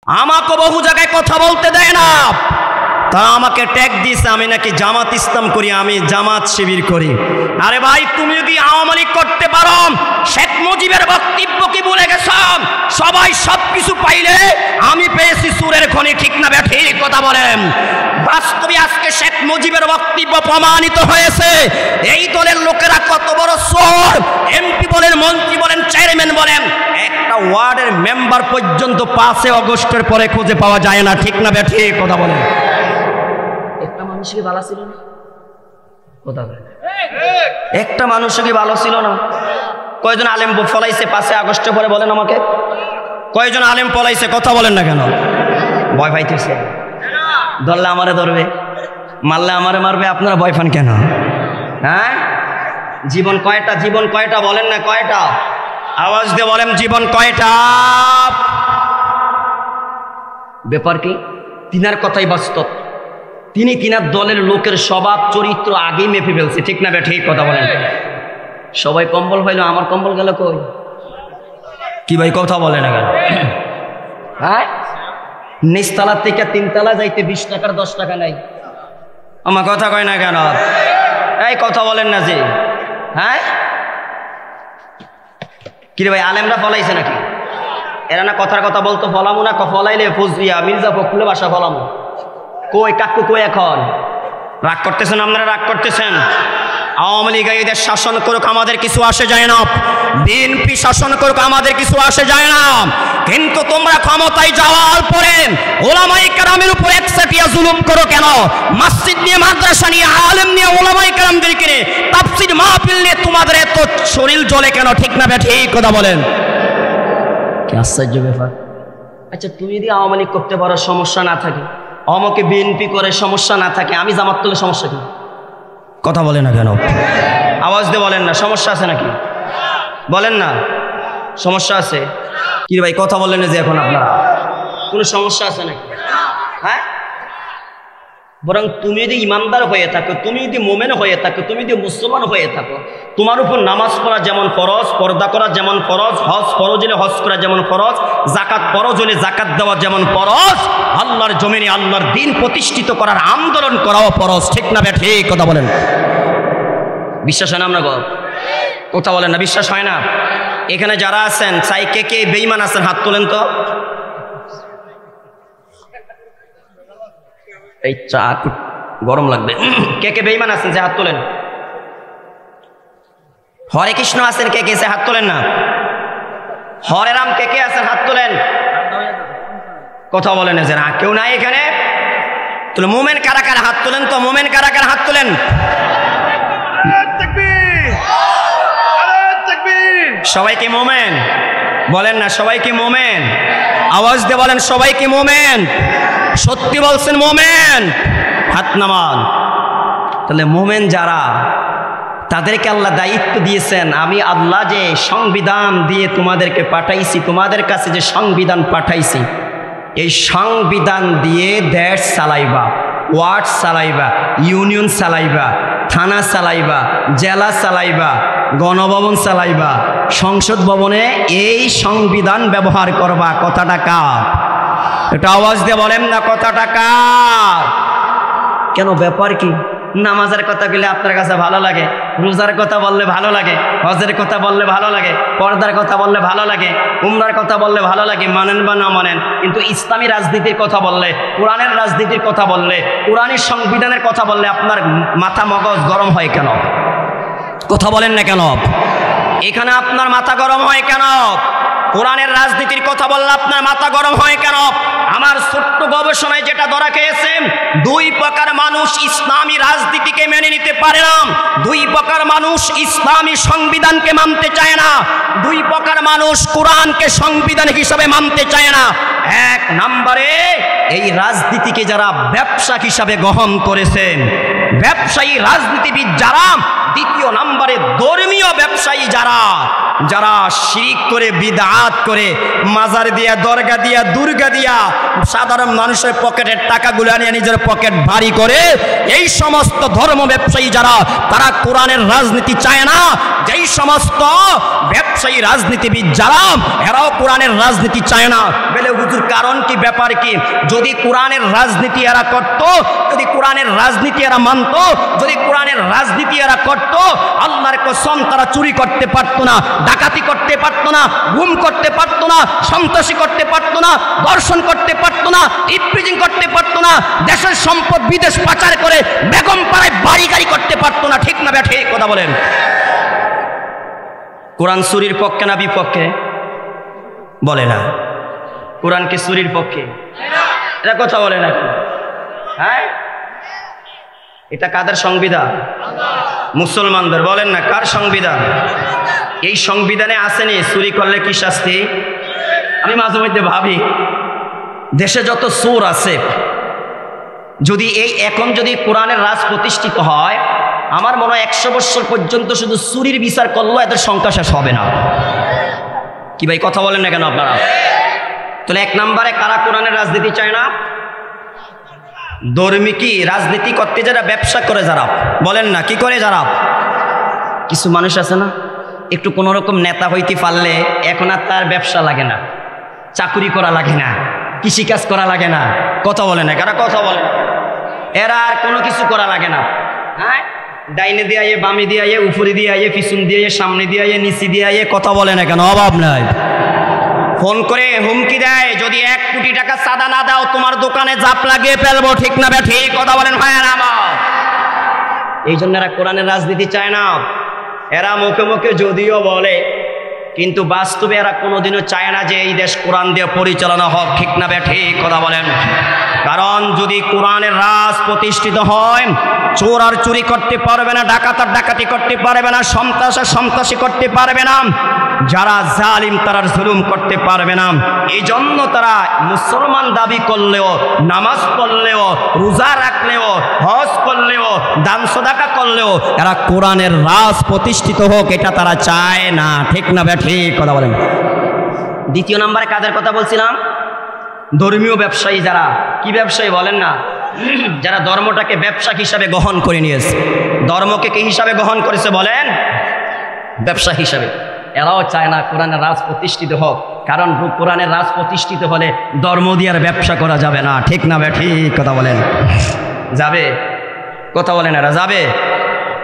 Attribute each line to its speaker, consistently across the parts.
Speaker 1: আমাকে বহু জায়গায় কথা বলতে দেয় না, তারা আমাকে ট্যাগ দিয়েছে আমি নাকি জামাত ইসলাম করি, আমি জামাত শিবির করি। আরে ভাই, তুমি যদি আওয়ামী লীগ করতে পারো, শেখ মুজিবের বক্তব্য কি ভুলে গেছ? সবাই সবকিছু পাইলে আমি পেয়েছি সুরের খনি, ঠিক না ব্যাঠি কথা বলেন? বাস্তবে আজকে শেখ মুজিবের বক্তব্য প্রমাণিত হয়েছে এই দলের লোকেরা কত বড় চোর। এমপি বলেন, মন্ত্রী বলেন, চেয়ারম্যান বলেন, একটা ওয়ার্ডের মেম্বার পর্যন্ত 5 আগস্টের পরে খুঁজে পাওয়া যায় না, ঠিক না ব্যাঠি কথা বলেন? একটা মানুষ কি ভালো ছিল না? কথা বলেন, একটা মানুষ কি ভালো ছিল না? কয়জন আলেম ফলাইছে 5 আগস্টের পরে বলেন আমাকে? কয়জন আলেম পলাইছে? কথা বলেন না কেন? ভয় পাইতেছে, ধরলে আমারে ধরবে, মারলে আমারে মারবে, আপনারা ভয় পান কেন? হ্যাঁ, জীবন কয়টা? জীবন কয়টা বলেন না? কয়টা? আওয়াজ দিয়ে বলেন, জীবন কয়টা? ব্যাপার কি? তিনার কথাই বাস্তব। তিনি তিনার দলের লোকের স্বভাব চরিত্র আগেই মেপে ফেলছে, ঠিক না ঠিক কথা বলেন? সবাই কম্বল পাইল, আমার কম্বল গেল কই? কি ভাই কথা বলে না কেন? হ্যাঁ, নিচতলা থেকে 3 তলা যাইতে 20 টাকার 10 টাকা নাই। আমার কথা কয় না কেন? এই কথা বলেন না যে? হ্যাঁ, কি রে ভাই, আলেমরা ফলাইছে নাকি? এরা না কথার কথা বলতো, ফলামু না, ফলাইলে ফজরিয়া মির্জা ফখরুল বাসা ফলামু। কই কাকু কই? এখন রাগ করতেছেন আপনারা? রাগ করতেছেন? আওয়ামী লীগ এদের শাসন করুক, আমাদের কিছু আসে যায় না। বিএনপি শাসন করুক, আমাদের কিছু আসে যায় না। কিন্তু তোমরা ক্ষমতায় যাওয়ার পরে ওলামায়ে কেরামের উপর একসাথিয়া জুলুম করো কেন? মসজিদ নিয়ে, মাদ্রাসা নিয়ে, আলেম নিয়ে, ওলামায়ে কেরামদেরকে নিয়ে, তাফসীর মাহফিল নিয়ে তোমাদের এত শরীর জ্বলে কেন? ঠিক না ঠিক কথা বলেন? কি আশ্চর্য ব্যাপার। আচ্ছা, তুমি যদি আওয়ামী লীগ করতে পারো, সমস্যা না থাকে, আমাকে বিএনপি করে সমস্যা না থাকে, আমি জামাত করলে সমস্যা কি? কথা বলে না কেন? আওয়াজ দিয়ে বলেন না, সমস্যা আছে নাকি? বলেন না, সমস্যা আছে? কি ভাই কথা বললেন যে এখন আপনারা? কোনো সমস্যা আছে নাকি? হ্যাঁ, বরং তুমি যদি ইমানদার হয়ে থাকো, তুমি যদি মোমেন হয়ে থাকো, তুমি যদি মুসলমান হয়ে থাকো, তোমার উপর নামাজ পড়া যেমন ফরজ, পর্দা করা যেমন ফরজ, হজ ফরজ হলে হজ করা যেমন ফরজ, জাকাত ফরজ হলে জাকাত দেওয়া যেমন ফরজ, আল্লাহর জমিনে আল্লাহর দিন প্রতিষ্ঠিত করার আন্দোলন করাও ফরজ, ঠিক না ঠিক কথা বলেন? বিশ্বাস হয় না আমরা? কথা বলেন না, বিশ্বাস হয় না? এখানে যারা আছেন, চাই কে কে বেঈমান আছেন হাত তোলেন তো। এই চা গরম লাগবে। কে কে বেঈমান আছেন যে হাত তোলেন? হরে কৃষ্ণ আছেন কে কে? সে হাত তোলেন না। হরে রাম কে কে আছেন? হাত তোলেন। কথা বলেন যে না, কেউ নাই এখানে? তাহলে মোমেন কারা কারা হাত তোলেন তো? মোমেন কারা কারা হাত তোলেন? সবাই কি মোমেন? বলেন না, সবাই কি মোমেন? আওয়াজ দিয়ে বলেন, সবাই কি মোমেন? সত্যি বলছেন মোমেন? হাত নামান। তাহলে মোমেন যারা, তাদেরকে আল্লাহ দায়িত্ব দিয়েছেন, আমি আল্লাহ যে সংবিধান দিয়ে তোমাদেরকে পাঠাইছি, তোমাদের কাছে যে সংবিধান পাঠাইছি, এই সংবিধান দিয়ে দেশ চালাইবা, ওয়ার্ড চালাইবা, ইউনিয়ন চালাইবা, থানা চালাইবা, জেলা চালাইবা, গণভবন চালাইবা, সংসদ ভবনে এই সংবিধান ব্যবহার করবা। কথাটা কার? এটা আওয়াজ দিয়ে বলেন না, কথাটা কার? কেন, ব্যাপার কি? নামাজের কথা বললে আপনার কাছে ভালো লাগে, রোজার কথা বললে ভালো লাগে, হজের কথা বললে ভালো লাগে, পর্দার কথা বললে ভালো লাগে, উমরার কথা বললে ভালো লাগে, মানেন বা না মানেন। কিন্তু ইসলামী রাজনীতির কথা বললে, কোরআনের রাজনীতির কথা বললে, কোরআনের সংবিধানের কথা বললে আপনার মাথা মগজ গরম হয় কেন? কথা বলেন না কেন? এখানে আপনার মাথা গরম হয় কেন? কোরআনের রাজনীতির কথা বললে আপনার মাথা গরম হয় কেন? আমার ছোট্ট গবেষণায় যেটা ধরা খেয়েছে, 2 প্রকার মানুষ ইসলামী রাজনীতিকে মেনে নিতে পারে না, 2 প্রকার মানুষ ইসলামী সংবিধানকে মানতে চায় না, 2 প্রকার মানুষ কোরআনকে সংবিধান হিসাবে মানতে চায় না। 1 নম্বরে এই রাজনীতিকে যারা ব্যবসা হিসাবে গ্রহণ করেছেন, ব্যবসায়ী রাজনীতিবিদ যারা। 2 নম্বরে ধর্মীয় ব্যবসায়ী যারা, যারা শিরক করে, বিদআত করে, মাজার দিয়া, দরগা দিয়া, দুর্গা দিয়া সাধারণ মানুষের পকেটের টাকাগুলো নিয়ে নিজের পকেট ভারী করে, এই সমস্ত ধর্ম ব্যবসায়ী যারা, তারা কোরআনের রাজনীতি চায় না। যেই সমস্ত ব্যবসায়ী রাজনীতিবিদ যারা এরাও কোরআনের রাজনীতি চায় না। বলে হুজুর কারণ কি, ব্যাপার কি? যদি কোরআনের রাজনীতি এরা করত, যদি কোরআনের রাজনীতি এরা মানত, যদি কোরআনের রাজনীতি এরা করত, আল্লাহর কসম তারা চুরি করতে পারতো না, ডাকাতি করতে পারতো না, গুম করতে পারতো না, সন্ত্রাসী করতে পারতো না, ধর্ষণ করতে পারতো না, ইপরিজিং করতে পারতো না, দেশের সম্পদ বিদেশ পাচার করে বেগম পাড়ায় বাড়ি গাড়ি করতে পারতো না। ঠিক না ঠিক কথা বলেন? কোরআন চুরির পক্ষে না বিপক্ষে? বলে না। কোরআন কি চুরির পক্ষে? এটা কথা বলে না। হ্যাঁ, এটা কাদের সংবিধান? মুসলমানদের। বলেন না কার সংবিধান? এই সংবিধানে আসেনি চুরি করলে কি শাস্তি? আমি মাঝে মধ্যে ভাবি দেশে যত চোর আছে, যদি এই এখন যদি কোরআনের রাজ প্রতিষ্ঠিত হয়, আমার মনে হয় 100 বছর পর্যন্ত শুধু চুরির বিচার করলেও এদের সংখ্যা শেষ হবে না। কি ভাই কথা বলেন না কেন আপনারা? তাহলে 1 নম্বরে কারা কোরআনের রাজনীতি চায় না? ধর্মী কি রাজনীতি করতে যারা, ব্যবসা করে যারা। বলেন না কি করে যারা? কিছু মানুষ আছে না, একটু কোনো রকম নেতা হইতে পারলে এখন আর তার ব্যবসা লাগে না, চাকুরি করা লাগে না, কৃষিকাজ করা লাগে না। কথা বলে না কারা? কথা বলে এরা আর কোনো কিছু করা লাগে না। হ্যাঁ, ডাইনে দিয়ে আইয়ে, বামে দিয়ে আইয়ে, উপরে দিয়ে আইয়ে, পিছন দিয়ে আইয়ে, সামনে দিয়ে আইয়ে, নিচে দিয়ে আইয়ে। কথা বলে না কেন? অভাব নাই। ফোন করে হুমকি দেয়, যদি 1 কোটি টাকা চাঁদা না দাও তোমার দোকানে জাপ লাগিয়ে ফেলবো। ঠিক না বে ঠিক কথা বলেন ভাইয়ারা আমার? এই জন্য এরা কোরআনের রাজনীতি চায় না। এরা মুখে মুখে যদিও বলে, কিন্তু বাস্তবে এরা কোনোদিনও চায় না যে এই দেশ কোরআন দিয়ে পরিচালনা হোক। ঠিক না বে ঠিক কথা বলেন? কারণ যদি কোরআনের রাজ প্রতিষ্ঠিত হয়, চোর আর চুরি করতে পারবে না, ডাকাত আর ডাকাতি করতে পারবে না, সন্ত্রাস আর সন্ত্রাসী করতে পারবে না, যারা জালিম তারা জুলুম করতে পারবে না। এই জন্য তারা মুসলমান দাবি করলেও, নামাজ পড়লেও, রোজা রাখলেও, হজ করলেও, দান সদাকা করলেও এরা কোরআনের রাজ প্রতিষ্ঠিত হোক এটা তারা চায় না। ঠিক না বে ঠিক কথা বলেন? দ্বিতীয় নম্বরে কাদের কথা বলছিলাম? ধর্মীয় ব্যবসায়ী যারা। কি ব্যবসায়ী বলেন না? যারা ধর্মটাকে ব্যবসা হিসাবে গ্রহণ করে নিয়েছে। ধর্মকে কি হিসাবে গ্রহণ করেছে বলেন? ব্যবসা হিসাবে। এরাও চায় না কোরআনের রাজ প্রতিষ্ঠিত হোক, কারণ কোরআনের রাজ প্রতিষ্ঠিত হলে ধর্ম দিয়ে আর ব্যবসা করা যাবে না। ঠিক না বে ঠিক কথা বলেন? যাবে? কথা বলেন এরা যাবে?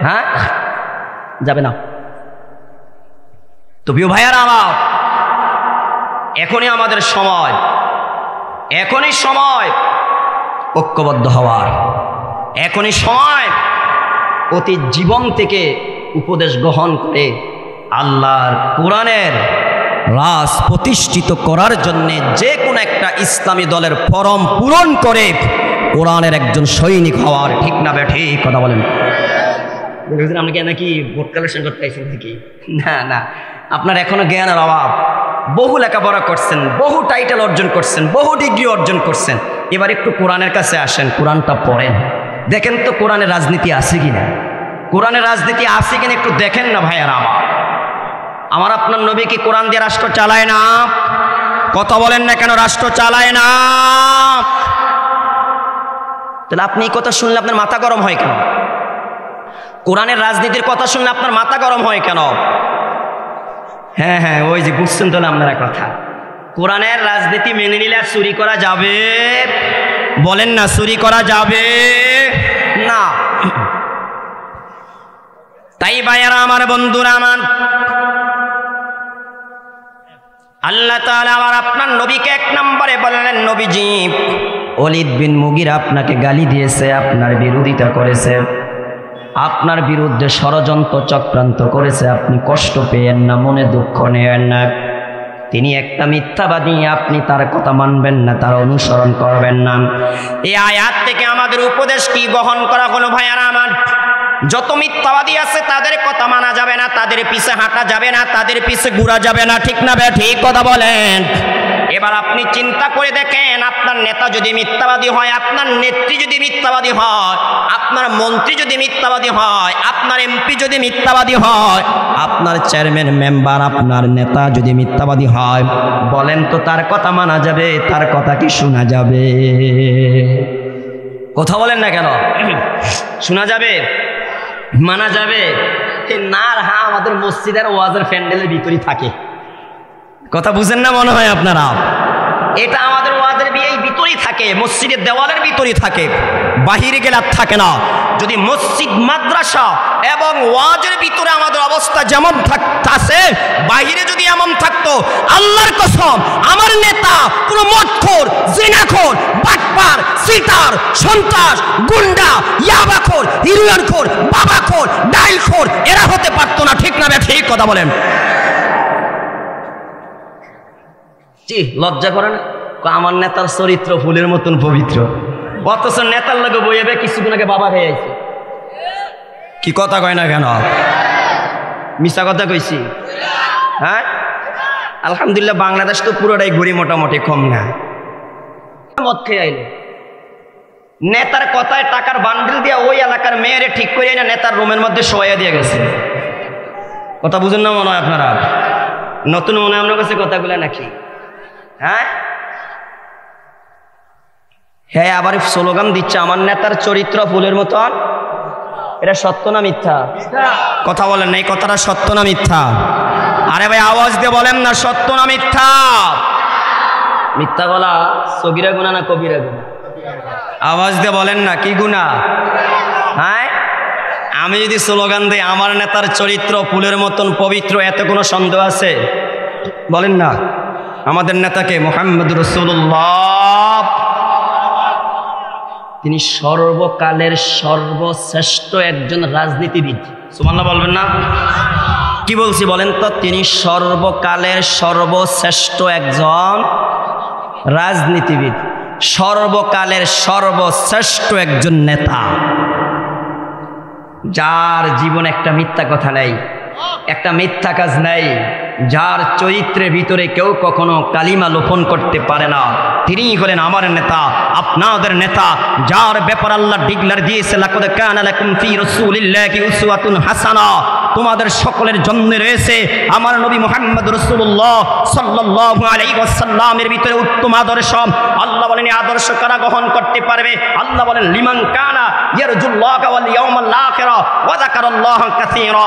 Speaker 1: হ্যাঁ, যাবে না। তো প্রিয় ভাইয়ারা আমার, এখনই আমাদের সময়, এখনই সময় ঐক্যবদ্ধ হওয়ার, এখনই সময় অতি জীবন থেকে উপদেশ গ্রহণ করে আল্লাহর কোরআনের রাজ প্রতিষ্ঠিত করার জন্য যে কোনো একটা ইসলামী দলের ফরম পূরণ করে কোরআনের একজন সৈনিক হওয়ার। ঠিক না বে ঠিক কথা বলেন? আপনি নাকি ভোট কালেকশন করতে চাইছেন নাকি? না না, আপনার এখনো জ্ঞানের অভাব। বহু লেখাপড়া করছেন, বহু টাইটেল অর্জন করছেন, বহু ডিগ্রি অর্জন করছেন। এবার একটু কোরআনের কাছে আসেন, কোরআনটা পড়েন, দেখেন তো কোরআনের রাজনীতি আছে কিনা। কোরআনের রাজনীতি আছে কিনা একটু দেখেন না ভাইয়ারা আমার। আমার আপনার নবী কি কোরআন দিয়ে রাষ্ট্র চালায় না? কথা বলেন না কেন? রাষ্ট্র চালায় না। তাহলে আপনি এই কথা শুনলে আপনার মাথা গরম হয় কেন? কোরআনের রাজনীতির কথা শুনলে আপনার মাথা গরম হয় কেন? হ্যাঁ হ্যাঁ, ওই যে বুঝছেন তো আপনারা কথা। কোরআনের রাজনীতি মেনে নিলে আর চুরি করা যাবে? বলেন না, চুরি করা যাবে না। তাই ভাইয়ারা আমার, বন্ধুরা আমার, আল্লাহ তাআলা আমার আপনার নবীকে 1 নম্বরে বললেন, নবীজি ওলীদ বিন মুগীরা আপনাকে গালি দিয়েছে, আপনার বিরোধিতা করেছে, আপনার বিরুদ্ধে ষড়যন্ত্র চক্রান্ত করেছে। আপনি কষ্ট পেয়েন না, মনে দুঃখ নেন না। তিনি একটা মিথ্যাবাদী, আপনি তার কথা মানবেন না, তার অনুসরণ করবেন না। এই আয়াত থেকে আমাদের উপদেশ কি বহন করা হলো ভাইয়ারা আমার? যত মিথ্যাবাদী আছে তাদের কথা মানা যাবে না, তাদের পিছে হাঁটা যাবে না, তাদের পিছে ঘোরা যাবে না। ঠিক না বে ঠিক কথা বলেন? এবার আপনি চিন্তা করে দেখেন, আপনার নেতা যদি মিথ্যাবাদী হয়, আপনার নেত্রী যদি মিথ্যাবাদী হয়, আপনার মন্ত্রী যদি মিথ্যাবাদী হয়, আপনার এমপি যদি মিথ্যাবাদী হয়, আপনার চেয়ারম্যান মেম্বার, আপনার নেতা যদি মিথ্যাবাদী হয়, বলেন তো তার কথা মানা যাবে? তার কথা কি শোনা যাবে? কথা বলেন না কেন? শোনা যাবে? মানা যাবে? না আর হ্যাঁ আমাদের মসজিদের ওয়াজের প্যান্ডেলের ভিতরেই থাকে। কথা বুঝেন না মনে হয় আপনারা? এটা আমাদের ওয়াজের এই ভিতরেই থাকে, মসজিদের দেওয়ালের ভিতরেই থাকে, বাহিরে গেলে আর থাকে না। যদি মসজিদ মাদ্রাসা এবং ওয়াজের ভিতরে আমাদের অবস্থা যেমন আছে, বাহিরে যদি এমন থাকতো, আল্লাহর কসম আমার নেতা পুরো মদখোর, জিনাখোর, বাটপার, সিটার, সন্ত্রাস, গুন্ডা, ইয়াবাখোর, হিরোইনখোর, বাবাখোর, ডাইলখোর এরা হতে পারতো না। ঠিক না? ঠিক কথা বলেন। জি লজ্জা করে না? আমার নেতার চরিত্র ফুলের মতন পবিত্র, অথচ নেতার লোকে বইবে কিছুদিন আগে বাবা খেয়ে আইছে। কি কথা কয় না কেন? মিশা কথা কইছি? হ্যাঁ আলহামদুলিল্লাহ বাংলাদেশ তো পুরোটাই ঘুরি মোটামুটি কম না। মদ খেয়ে আইল, নেতার কথায় টাকার বান্ডিল দিয়ে ওই এলাকার মেয়েরে ঠিক করে না নেতার রুমের মধ্যে শোয়াইয়া দিয়ে গেছে। কথা বুঝেন না মনে হয় আপনারা? নতুন মনে হয় আপনার কাছে কথাগুলো নাকি? হ্যাঁ হ্যাঁ আবার স্লোগান দিচ্ছে আমার নেতার চরিত্র ফুলের মতন। এটা সত্য না মিথ্যা? কথা বলেন না, এই কথাটা সত্য না মিথ্যা? আরে ভাই আওয়াজ দিয়ে বলেন না, সত্য না মিথ্যা? মিথ্যা বলা সগীরা গুনাহ না কবিরা গুনাহ? আওয়াজ দিয়ে বলেন না, কি গুনাহ? হ্যাঁ আমি যদি স্লোগান দিই আমার নেতার চরিত্র ফুলের মতন পবিত্র, এত কোনো সন্দেহ আছে? বলেন না। আমাদের নেতাকে মুহাম্মদ রাসূলুল্লাহ, তিনি সর্বকালের সর্বশ্রেষ্ঠ একজন রাজনীতিবিদ। সুবহানাল্লাহ বলবেন না? কি বলছি বলেন তো? তিনি সর্বকালের সর্বশ্রেষ্ঠ একজন রাজনীতিবিদ, সর্বকালের সর্বশ্রেষ্ঠ একজন নেতা, যার জীবনে একটা মিথ্যা কথা নাই, একটা মিথ্যা কাজ নাই, যার চরিত্রের ভিতরে কেউ কখনো কালিমা লোপন করতে পারে না। তিনিই হলেন আমার নেতা, আপনাদের নেতা, যার ব্যাপার আল্লাহ ডিক্লেয়ার দিয়েছে লাকাদ কানা লাকুম ফি রাসূলিল্লাহি উসওয়াতুন হাসানা, তোমাদের সকলের জন্য রয়েছে আমার নবী মুহাম্মদ রাসূলুল্লাহ সাল্লাল্লাহু আলাইহি ওয়াসাল্লামের ভিতরে উত্তম আদর্শ। আল্লাহ বলেন এই আদর্শ কারা গ্রহণ করতে পারবে? আল্লাহ বলেন লিমান কানা ইয়ারজুল্লাহা ওয়াল ইয়াউমাল আখিরা ওয়া যাকারাল্লাহা কাসীরা।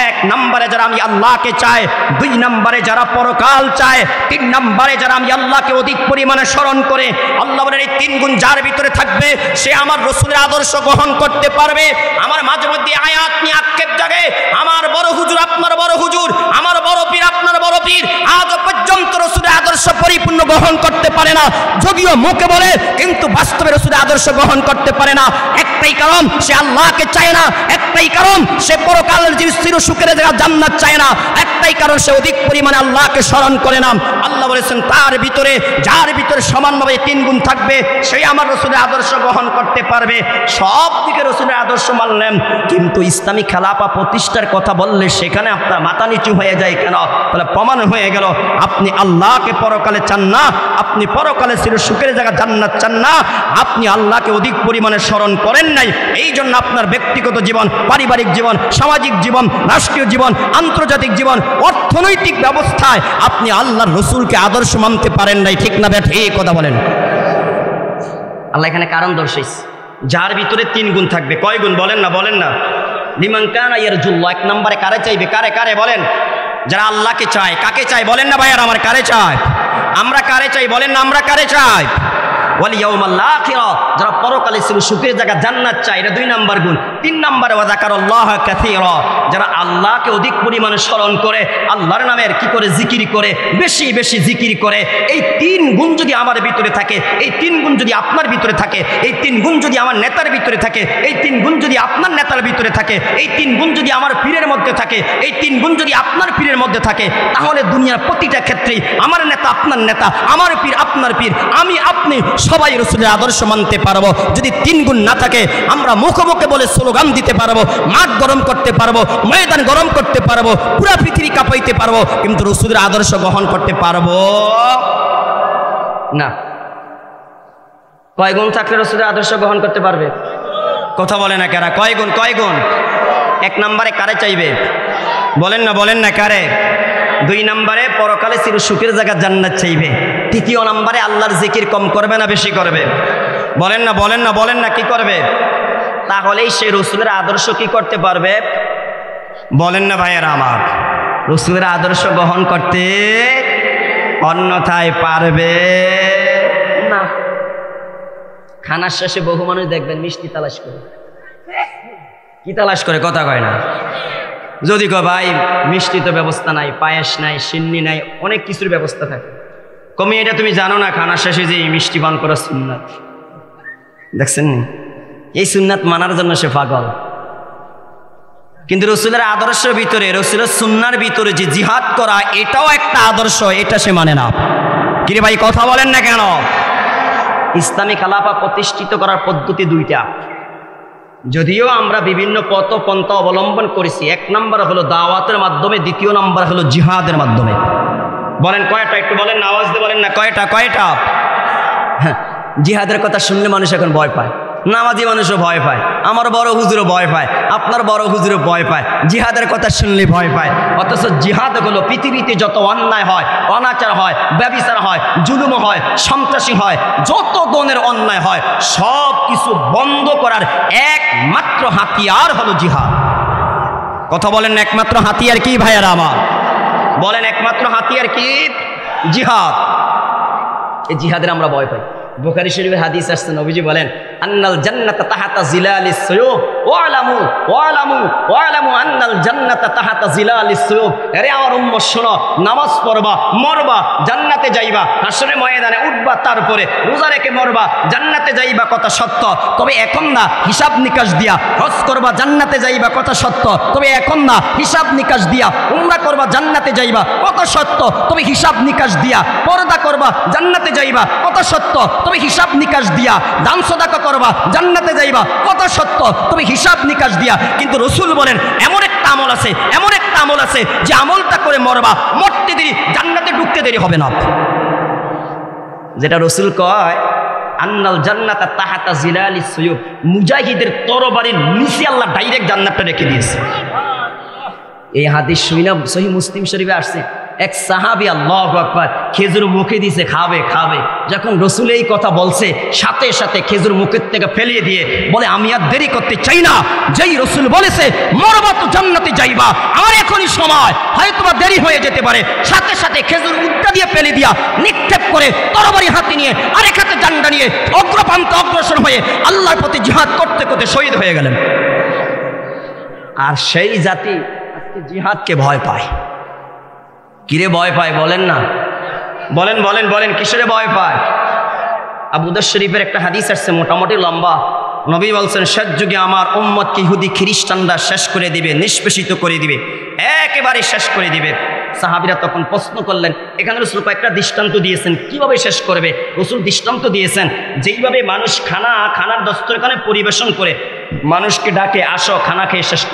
Speaker 1: এক নম্বরে যারা আমি আল্লাহকে চাই, দুই নম্বরে যারা পরকাল চায়, তিন নম্বরে যারা আমি আল্লাহকে অধিক পরিমাণে স্মরণ করে। আল্লাহ বলেন এই তিন গুণ যার ভিতরে থাকবে সে আমার রাসূলের আদর্শ গ্রহণ করতে পারবে। আমার মাঝে মধ্যে আয়াত নিয়ে আক্ষেপ জাগে, আমার বড় হুজুর আপনার বড় হুজুর, আমার বড় পীর আপনার বড় পীর আজ পর্যন্ত রাসূলের আদর্শ পরিপূর্ণ গ্রহণ করতে পারে না। যদিও মুখে বলে কিন্তু বাস্তবে রাসূলের আদর্শ গ্রহণ করতে পারে না। একটাই কারণ, সে আল্লাহকে চায় না। একটাই কারণ, সে পরকালের যে চির সুখের জায়গা জান্নাত চায় না। একটাই কারণ, সে অধিক পরিমাণে আল্লাহকে স্মরণ করে না। আল্লাহ বলেছেন তার ভিতরে, যার ভিতরে সমানভাবে তিন গুণ থাকবে সে আমার রাসূলের আদর্শ গ্রহণ করতে পারবে। সব দিকে রাসূলের আদর্শ মানলেন, কিন্তু ইসলামী খেলাফা প্রতিষ্ঠার কথা বললে সেখানে আপনার মাথা নিচু হয়ে যায় কেন? তাহলে প্রমাণ হয়ে গেল আপনি আল্লাহকে পরকালে চান না, আপনি পরকালে চির সুখের জায়গা জান্নাত চান না, আপনি আল্লাহকে অধিক পরিমাণে স্মরণ করেন নাই। এই জন্য আপনার ব্যক্তিগত জীবন, পারিবারিক জীবন, সামাজিক জীবন, রাষ্ট্রীয় জীবন, আন্তর্জাতিক জীবন, অর্থনৈতিক ব্যবস্থায় আপনি আল্লাহর রাসূলকে আদর্শ মানতে পারেন নাই। ঠিক না? ঠিক কথা বলেন। আল্লাহ এখানে কারণ দর্শাইছে, যার ভিতরে তিন গুণ থাকবে। কয় গুণ বলেন না? বলেন না। লিমান কানা ইয়ারজুল্লাহ, এক নম্বরে কারে চাইবে? কারে কারে বলেন? যারা আল্লাহকে চায়। কাকে চায় বলেন না ভাইয়ার আমার? কারে চায়? আমরা কারে চাই বলেন না? আমরা কারে চাই? ওয়াল ইয়াউমাল আখিরা, যারা পরকালে চির সুখের জায়গা জান্নাত চায়, এটা দুই নাম্বার গুণ। তিন নম্বরে ওয়া যাকারাল্লাহা কাসীরা, যারা আল্লাহকে অধিক পরিমাণে স্মরণ করে, আল্লাহর নামের কি করে জিকির করে, বেশি বেশি জিকির করে। এই তিন গুণ যদি আমার ভিতরে থাকে, এই তিন গুণ যদি আপনার ভিতরে থাকে, এই তিন গুণ যদি আমার নেতার ভিতরে থাকে, এই তিন গুণ যদি আপনার নেতার ভিতরে থাকে, এই তিন গুণ যদি আমার পীরের মধ্যে থাকে, এই তিন গুণ যদি আপনার পীরের মধ্যে থাকে, তাহলে দুনিয়ার প্রতিটা ক্ষেত্রেই আমার নেতা আপনার নেতা, আমার পীর আপনার পীর, আমি আপনি সবাই রাসূলের আদর্শ মানতে পারবো। যদি তিন গুণ না থাকে আমরা মুখে মুখে বলে স্লোগান দিতে পারবো, মাঠ গরম করতে পারবো, ময়দান গরম করতে পারবো, পুরা পৃথিবী কাঁপাইতে পারবো, কিন্তু রাসূলের আদর্শ গ্রহণ করতে পারবো না। কয় গুণ থাকলে রাসূলের আদর্শ গ্রহণ করতে পারবে? কথা বলে না কারা? কয় গুণ? কয় গুণ? এক নম্বরে কারে চাইবে বলেন না? বলেন না কারে? দুই নম্বরে পরকালে চির সুখের জায়গা জান্নাত চাইবে। তৃতীয় নম্বরে আল্লাহর জিকির কম করবে না বেশি করবে? বলেন না? বলেন না? বলেন না কি করবে? তাহলেই সে রাসূলের আদর্শ কি করতে পারবে? বলেন না ভাইয়েরা আমার, রসুলের আদর্শ গ্রহণ করতে, অন্যথায় পারবে না। খানার শেষে বহু মানুষ দেখবেন মিষ্টি তালাশ করে। কি তালাশ করে? কথা কয় না। যদি কয় ভাই মিষ্টি তো ব্যবস্থা নাই, পায়েস নাই, সিন্নি নাই, অনেক কিছুর ব্যবস্থা থাকে, কমে এটা তুমি জানো না খানার শেষে যে মিষ্টি পান করা সুন্নাত। দেখছেন নি? এই সুন্নাত মানার জন্য সে পাগল। কিন্তু রসুলের আদর্শের ভিতরে, রসুলের সুন্নার ভিতরে যে জিহাদ করা, এটাও একটা আদর্শ, এটা সে মানে না। কিরে ভাই কথা বলেন না কেন? ইসলামী খেলাফা প্রতিষ্ঠিত করার পদ্ধতি দুইটা, যদিও আমরা বিভিন্ন পথ পন্থা অবলম্বন করেছি। এক নম্বর হলো দাওয়াতের মাধ্যমে, দ্বিতীয় নম্বর হলো জিহাদের মাধ্যমে। বলেন কয়টা? একটু বলেন না, আওয়াজ দিয়ে বলেন না, কয়টা? হ্যাঁ, জিহাদের কথা শুনলে মানুষ এখন ভয় পায়, নামাজি মানুষও ভয় পায়, আমার বড় হুজুরও ভয় পায়, আপনার বড় হুজুরও ভয় পায়, জিহাদের কথা শুনলে ভয় পায়। অথচ জিহাদ হলো পৃথিবীতে যত অন্যায় হয়, অনাচার হয়, ব্যভিচার হয়, জুলুম হয়, সন্ত্রাসী হয়, যত ধরনের অন্যায় হয়, সব কিছু বন্ধ করার একমাত্র হাতিয়ার হলো জিহাদ। কথা বলেন না, একমাত্র হাতিয়ার কি ভাইয়ারা আমার? বলেন একমাত্র হাতিয়ার কি? জিহাদ। এই জিহাদের আমরা ভয় পাই। বুখারী শরীফের হাদিস আসছে, নবীজি বলেন আন্নাল জান্নাতা তাহাতা জিলালিস সুয়ুব ওয়ালামু ওয়ালামু ওয়ালামু আন্নাল জান্নাতা তাহাতা জিলালিস সুয়ুব। আরে আমার উম্মত শোনো, নামাজ পড়বা, মরবা, জান্নাতে যাইবা, হাশরের ময়দানে উঠবা, তারপরে রোজা রেখে মরবা, জান্নাতে যাইবা, কথা সত্য, তবে এখন না হিসাব নিকাশ দিয়া। হজ করবা, জান্নাতে যাইবা, কথা সত্য, তবে এখন না হিসাব নিকাশ দিয়া। উমরা করবা, জান্নাতে যাইবা, কথা সত্য, তবে হিসাব নিকাশ দিয়া। পর্দা করবা, জান্নাতে যাইবা, কথা সত্য, তবে হিসাব নিকাশ দিয়া। দান সদাকা করবা, জান্নাতে যাইবা, কথা সত্য, তবে হিসাব নিকাশ দিয়া। কিন্তু রসুল বলেন এমন একটা আমল আছে, এমন একটা আমল আছে যে আমলটা করে মরবা, মরতে দেরি, জান্নাতে ঢুকতে দেরি হবে না। যেটা রসুল কয় আন্নাল জান্নাতা তাহাতা জিলালিস সুয়ুব, মুজাহিদের তরবারির নিচে আল্লাহ ডাইরেক্ট জান্নাতটা রেখে দিয়েছে। এই হাদিস শুইনা সহিহ মুসলিম শরীফে আসছে, এক সাহাবী আল্লাহু আকবার খেজুর মুখে দিয়েছে, খাবে খাবে। যখন রসুল এই কথা বলছে, সাথে সাথে খেজুর মুখের থেকে ফেলিয়ে দিয়ে বলে আমি আর দেরি করতে চাই না, যেই রসুল বলেছে মরবা তো জান্নাতে যাইবা, আমার এখনই সময়, হয়তো বা দেরি হয়ে যেতে পারে। সাথে সাথে খেজুর উল্টা দিয়ে ফেলে দিয়া নিক্ষেপ করে তরবারি হাতে নিয়ে আরেক হাতে ডান্ডা নিয়ে অগ্রপান্তে অগ্রসর হয়ে আল্লাহর প্রতি জিহাদ করতে করতে শহীদ হয়ে গেলেন। আর সেই জাতি আজকে জিহাদকে ভয় পায়। কিরে ভয় পায়? বলেন না, বলেন বলেন বলেন, কিসেরে ভয় পায়? আবু দাউদ শরীফের একটা হাদিস আসছে, মোটামুটি লম্বা। নবী বলছেন শেষ যুগে আমার উম্মতকে ইহুদি খ্রিস্টানরা শেষ করে দিবে, নিষ্পেষিত করে দিবে, একেবারে শেষ করে দিবে। সাহাবীরা তখন প্রশ্ন করলেন, এখানে রাসূল কয়েকটা দৃষ্টান্ত দিয়েছেন, কিভাবে শেষ করবে? রাসূল দৃষ্টান্ত দিয়েছেন যেইভাবে মানুষ খানার দস্তরখানে পরিবেশন করে মানুষকে ডাকে, আসো খানা খেয়ে শেষ করে।